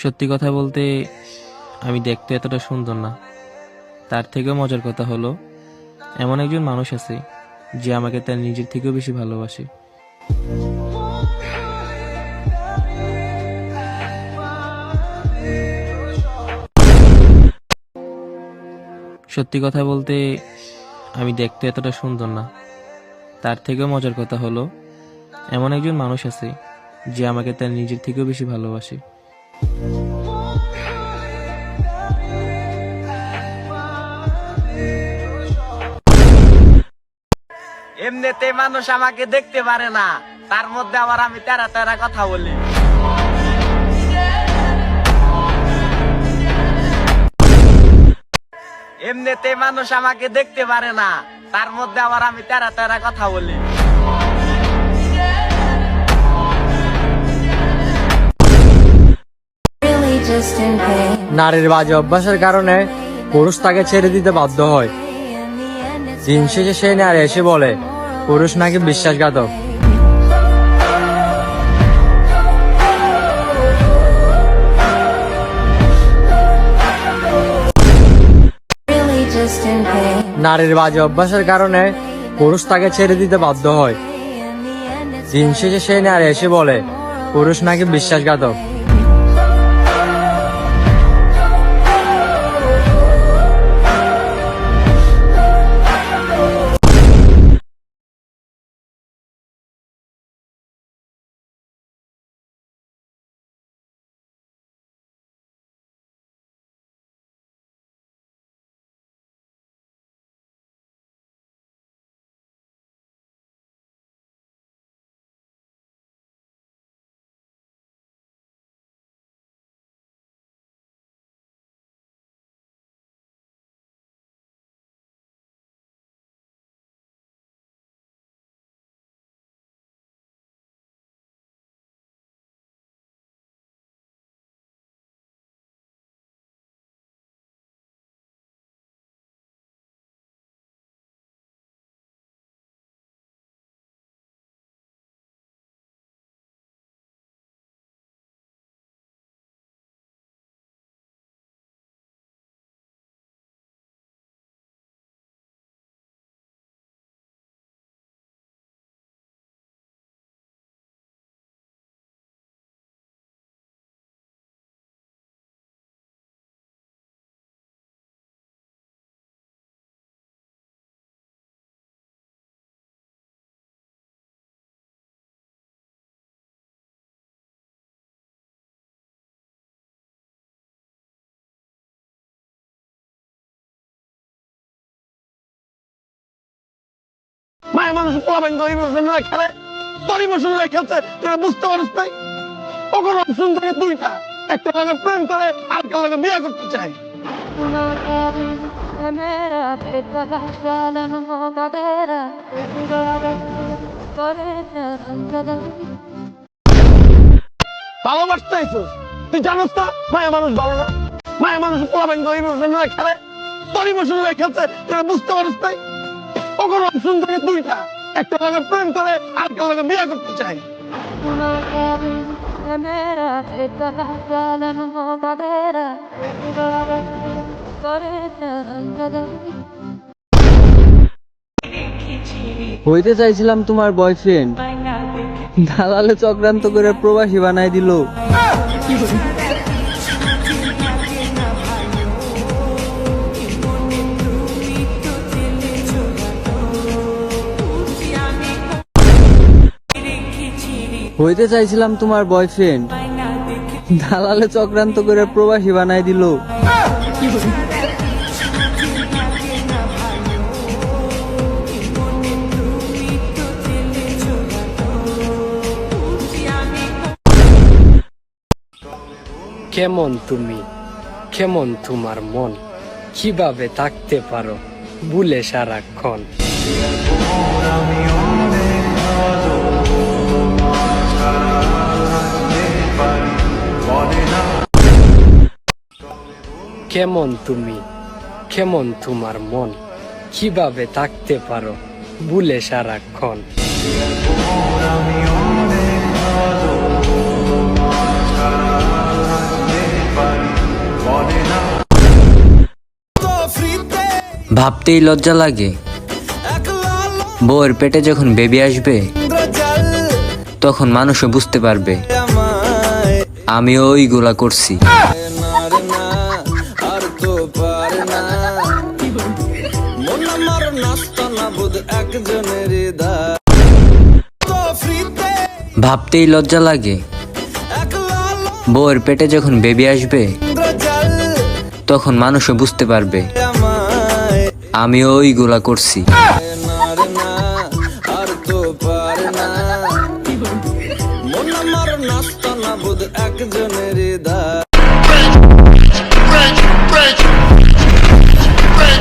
সত্যি কথা বলতে আমি দেখতে এতটা সুন্দর না। তার থেকেও মজার কথা হলো এমন একজন মানুষ আছে যে আমাকে তার নিজের থেকেও বেশি ভালোবাসে। সত্যি কথা বলতে আমি দেখতে এতটা সুন্দর না। তার থেকেও মজার কথা হলো এমন একজন মানুষ আছে যে আমাকে তার নিজের থেকেও বেশি ভালোবাসে। এমনিতে মানুষ আমাকে দেখতে পারে না, তার মধ্যে আবার আমি তেরা তেরা কথা বলি। এমনিতে মানুষ আমাকে দেখতে পারে না, তার মধ্যে আবার আমি তেরা তেরা কথা বলি। নারীর বাজে অভ্যাসের কারণে পুরুষ তাকে ছেড়ে দিতে বাধ্য হয়। দিন শেষে সেই নারী এসে বলে পুরুষ নাকি বিশ্বাসঘাতক। নারীর বাজে অভ্যাসের কারণে পুরুষ তাকে ছেড়ে দিতে বাধ্য হয়। দিন শেষে সেই নারী এসে বলে পুরুষ নাকি বিশ্বাসঘাতক। মায়ের মানুষ পোলাবেন 10 বছর ধরে খেলে, 10 বছর ধরে খেলছে, তোরা বুঝতে পারিস নাই? ওখানে অপশন থাকে দুইটা, একটা লাগে প্রেম করে, আর একটা লাগে বিয়ে করতে চায়। ভালোবাসতে আইছিস, তুই জানোস না মায়ের মানুষ ভালো না? মায়ের মানুষ পোলাবেন 10 বছর ধরে খেলে, 10 বছর ধরে খেলছে, তোরা বুঝতে পারিস নাই? ওখানে অপশন থাকে দুইটা, একটা লাগে প্রেম করে, আর একটা লাগে বিয়ে করতে চায়। হইতে চাইছিলাম তোমার বয়ফ্রেন্ড, দালালে চক্রান্ত করে প্রবাসী বানাই দিল। হইতে চাইছিলাম তোমার বয়ফ্রেন্ড, দালালে চক্রান্ত করে প্রবাসী বানাই দিল। কেমন তুমি, কেমন তোমার মন, কিভাবে থাকতে পারো ভুলে সারাক্ষণ। কেমন তুমি, কেমন তোমার মন, কিভাবে থাকতে পারো ভুলে সারাক্ষণ। ভাবতেই লজ্জা লাগে, বউয়ের পেটে যখন বেবি আসবে তখন মানুষও বুঝতে পারবে আমিও ওইগুলা করছি। ভাবতেই লজ্জা লাগে, বউয়ের পেটে যখন বেবি আসবে তখন মানুষও বুঝতে পারবে আমিও ওইগুলা করছি।